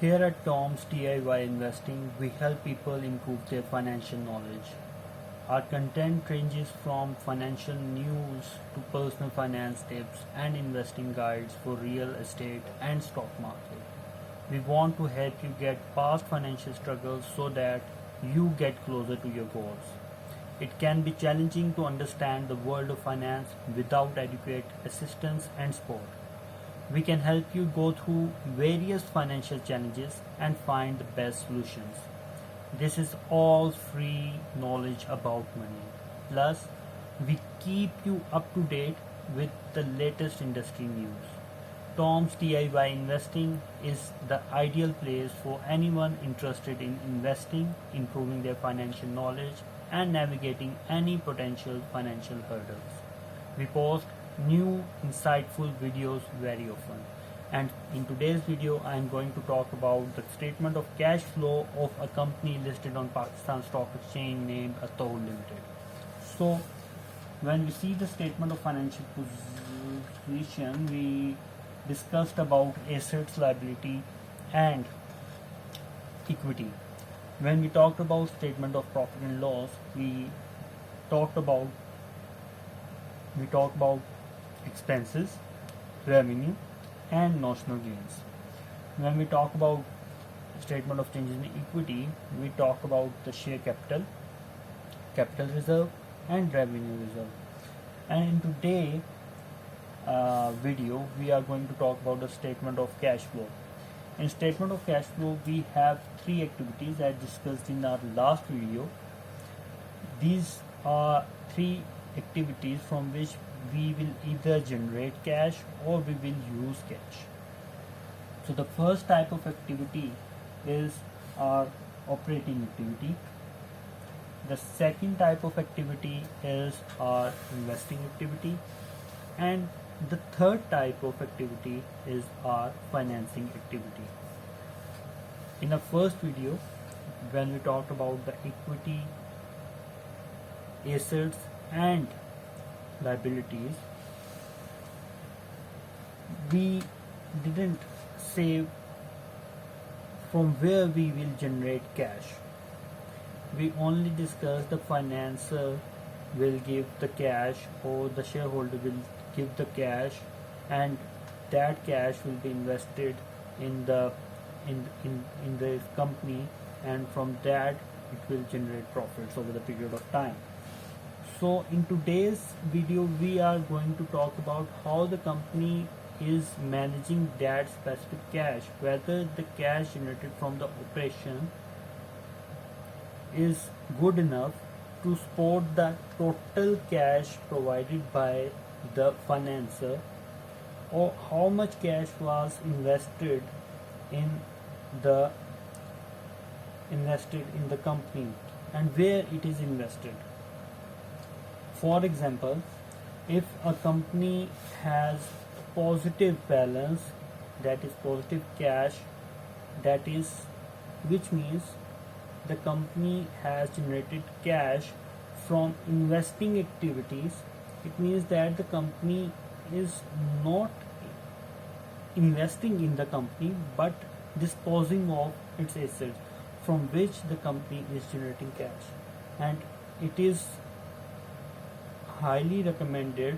Here at Tom's DIY Investing, we help people improve their financial knowledge. Our content ranges from financial news to personal finance tips and investing guides for real estate and stock market. We want to help you get past financial struggles so that you get closer to your goals. It can be challenging to understand the world of finance without adequate assistance and support. We can help you go through various financial challenges and find the best solutions. This is all free knowledge about money. Plus, we keep you up to date with the latest industry news. Tom's DIY Investing is the ideal place for anyone interested in investing, improving their financial knowledge, and navigating any potential financial hurdles. We post new insightful videos very often, and in today's video I am going to talk about the statement of cash flow of a company listed on Pakistan Stock Exchange named Atoll Limited. So when we see the statement of financial position, we discussed about assets, liability and equity. When we talked about statement of profit and loss, we talked about expenses, revenue and notional gains. When we talk about statement of changes in equity, we talk about the share capital, capital reserve and revenue reserve. And in today's video we are going to talk about the statement of cash flow. In statement of cash flow we have three activities as discussed in our last video. These are three activities from which we will either generate cash or we will use cash. So the first type of activity is our operating activity. The second type of activity is our investing activity, and the third type of activity is our financing activity. In the first video, when we talked about the equity, assets and liabilities, we didn't say from where we will generate cash. We only discussed the financer will give the cash or the shareholder will give the cash, and that cash will be invested in the company, and from that it will generate profits over the period of time. So in today's video we are going to talk about how the company is managing that specific cash, whether the cash generated from the operation is good enough to support the total cash provided by the financer, or how much cash was invested in the company and where it is invested. For example, if a company has positive balance, that is positive cash, that is, which means the company has generated cash from investing activities, it means that the company is not investing in the company but disposing of its assets from which the company is generating cash. And it is highly recommended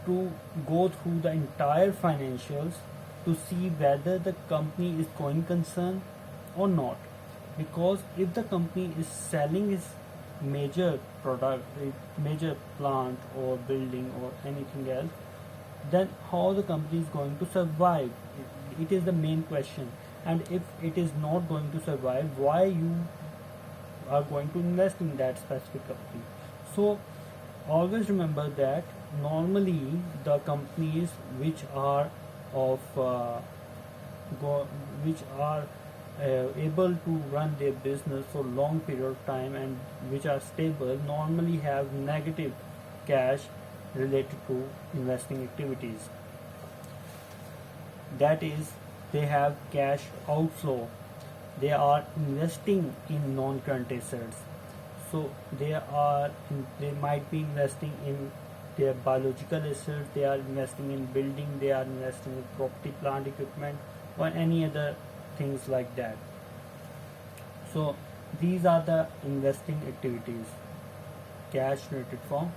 to go through the entire financials to see whether the company is going concern or not, because if the company is selling its major product, major plant or building or anything else, then how the company is going to survive, it is the main question. And if it is not going to survive, why you are going to invest in that specific company? So always remember that normally the companies which are able to run their business for long period of time and which are stable normally have negative cash related to investing activities. That is, they have cash outflow, they are investing in non-current assets, so they might be investing in their biological assets, they are investing in building, they are investing in property, plant, equipment or any other things like that. So these are the investing activities, cash generated from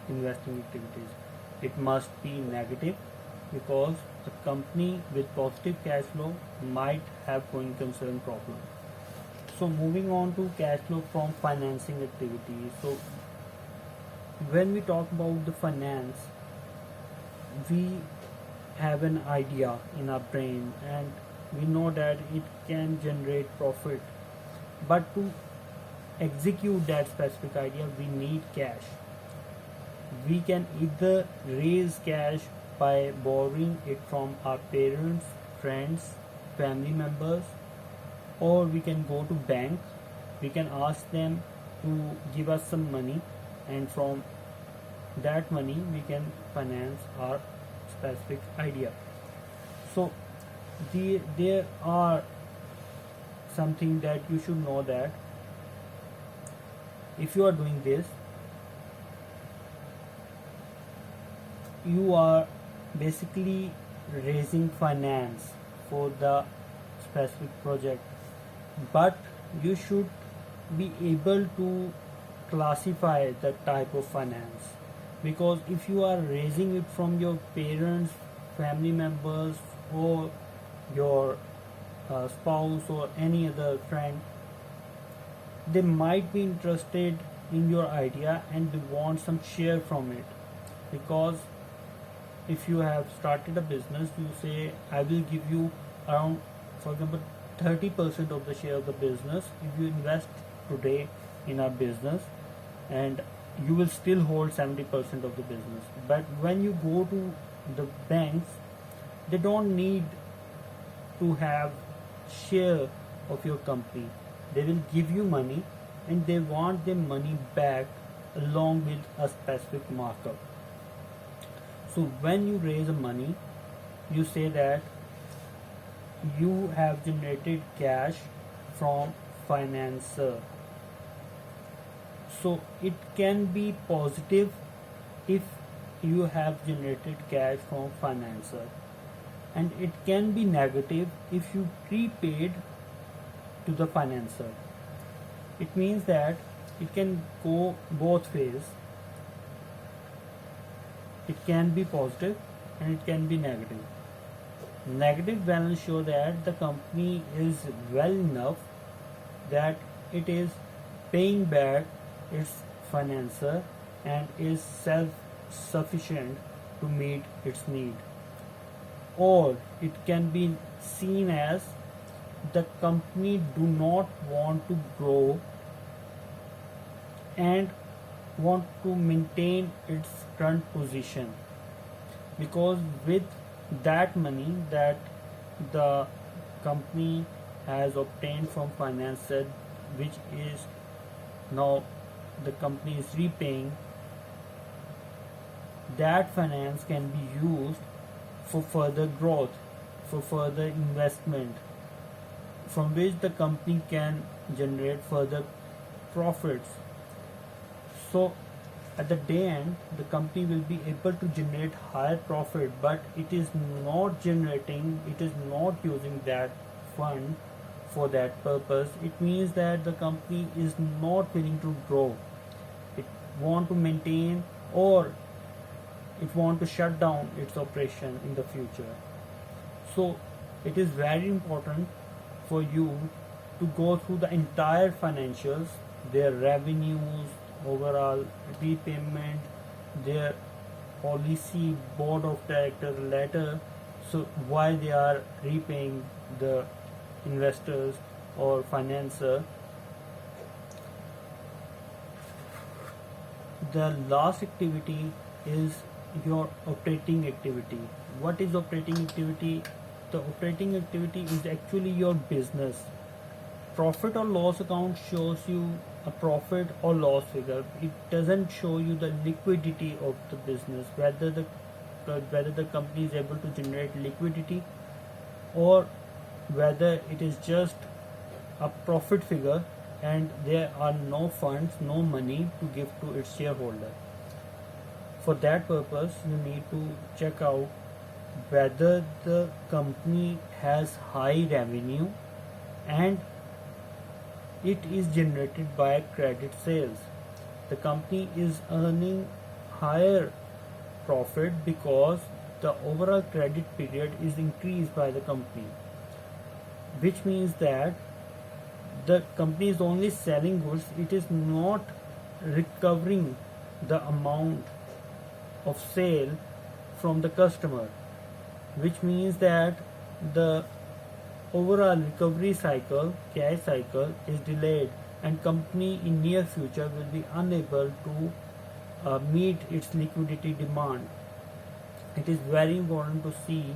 investing activities. It must be negative because a company with positive cash flow might have going concern problem. So moving on to cash flow from financing activities. So when we talk about the finance, we have an idea in our brain and we know that it can generate profit, but to execute that specific idea we need cash. We can either raise cash by borrowing it from our parents, friends, family members, or we can go to bank. We can ask them to give us some money, and from that money we can finance our specific idea. So there are something that you should know, that if you are doing this, you are basically raising finance for the specific project, but you should be able to classify the type of finance, because if you are raising it from your parents, family members, or your spouse or any other friend, they might be interested in your idea and they want some share from it. Because if you have started a business, you say I will give you around, for example, 30% of the share of the business if you invest today in our business, and you will still hold 70% of the business. But when you go to the banks, they don't need to have share of your company. They will give you money and they want their money back along with a specific markup. So when you raise money, you say that you have generated cash from financer. So it can be positive if you have generated cash from financer, and it can be negative if you prepaid to the financer. It means that it can go both ways. It can be positive and it can be negative. Negative balance show that the company is well enough that it is paying back its financer and is self-sufficient to meet its need. Or it can be seen as the company do not want to grow and want to maintain its current position, because with that money that the company has obtained from financer, which is now the company is repaying, that finance can be used for further growth, for further investment, from which the company can generate further profits. So at the day end, the company will be able to generate higher profit, but it is not using that fund for that purpose. It means that the company is not willing to grow. It want to maintain, or it want to shut down its operation in the future. So it is very important for you to go through the entire financials, their revenues, overall repayment, their policy, board of director letter, so why they are repaying the investors or financer. The last activity is your operating activity. What is operating activity? The operating activity is actually your business. Profit or loss account shows you a profit or loss figure. It doesn't show you the liquidity of the business, whether the company is able to generate liquidity, or whether it is just a profit figure and there are no funds, no money to give to its shareholder. For that purpose, you need to check out whether the company has high revenue and it is generated by credit sales. The company is earning higher profit because the overall credit period is increased by the company, which means that the company is only selling goods, it is not recovering the amount of sale from the customer, which means that the overall recovery cycle, cash cycle, is delayed, and company in near future will be unable to meet its liquidity demand. It is very important to see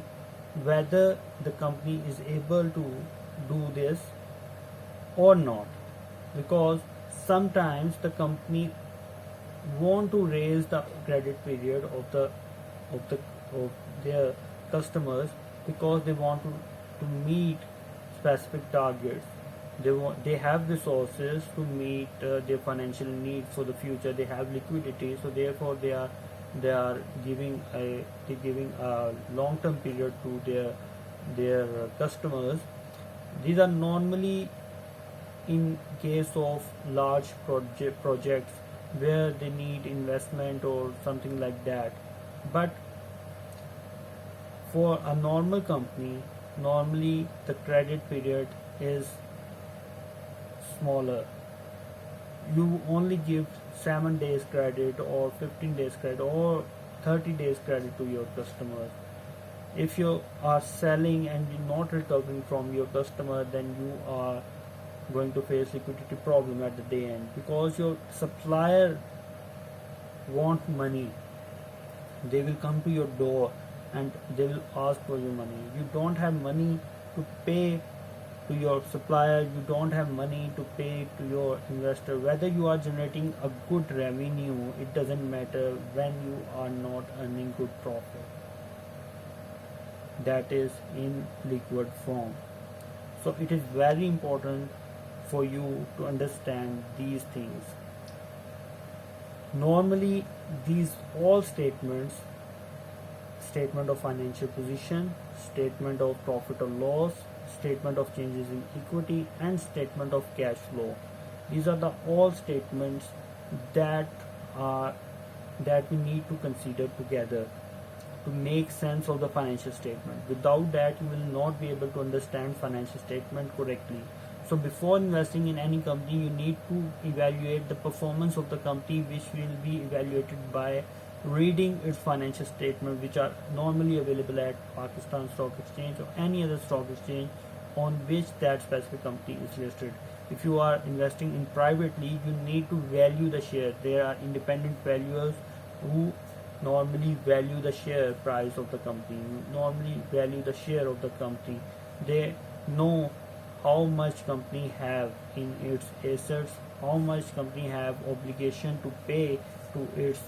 whether the company is able to do this or not, because sometimes the company want to raise the credit period of their customers because they want to meet specific targets. They have resources to meet their financial needs for the future. They have liquidity, so therefore they are giving a long term period to their customers. These are normally in case of large projects where they need investment or something like that. But for a normal company, normally the credit period is smaller. You only give 7 days credit or 15 days credit or 30 days credit to your customers. If you are selling and you're not recovering from your customer, then you are going to face liquidity problem at the day end, because your supplier want money. They will come to your door and they will ask for your money. You don't have money to pay to your supplier, you don't have money to pay to your investor. Whether you are generating a good revenue, it doesn't matter when you are not earning good profit, that is in liquid form. So it is very important for you to understand these things. Normally these all statements, statement of financial position, statement of profit or loss, statement of changes in equity, and statement of cash flow, these are the all statements that we need to consider together to make sense of the financial statement. Without that, you will not be able to understand financial statement correctly. So before investing in any company, you need to evaluate the performance of the company, which will be evaluated by reading its financial statement, which are normally available at Pakistan Stock Exchange or any other stock exchange on which that specific company is listed. If you are investing in privately, you need to value the share. There are independent valuers who normally value the share price of the company, normally value the share of the company. They know how much company have in its assets, how much company have obligation to pay to its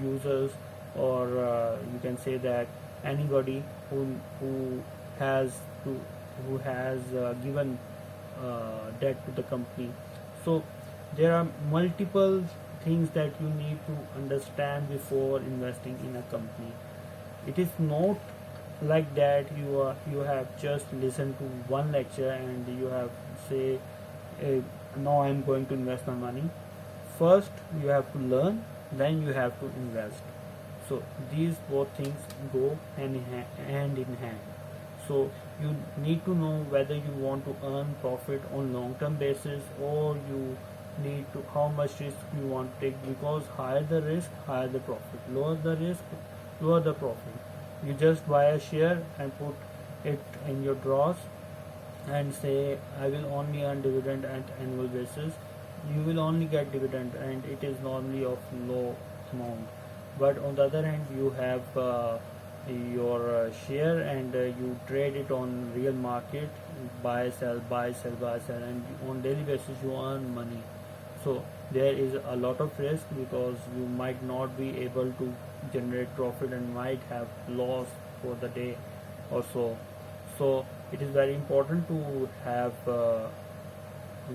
users, or you can say that anybody who has given debt to the company. So there are multiple things that you need to understand before investing in a company. It is not like that you have just listened to one lecture and you have say, now I am going to invest my money. First you have to learn, then you have to invest. So these both things go hand in hand. So you need to know whether you want to earn profit on long term basis, or you need to how much risk you want to take, because higher the risk, higher the profit. Lower the risk, lower the profit. You just buy a share and put it in your drawers and say, I will only earn dividend at annual basis. You will only get dividend, and it is normally of low amount. But on the other hand, you have your share and you trade it on real market, buy sell, buy sell, buy sell, and on daily basis you earn money. So there is a lot of risk, because you might not be able to generate profit and might have loss for the day or so. So it is very important to have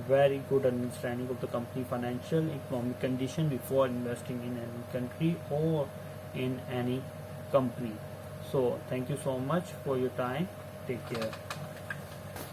very good understanding of the company financial economic condition before investing in any country or in any company. So thank you so much for your time. Take care.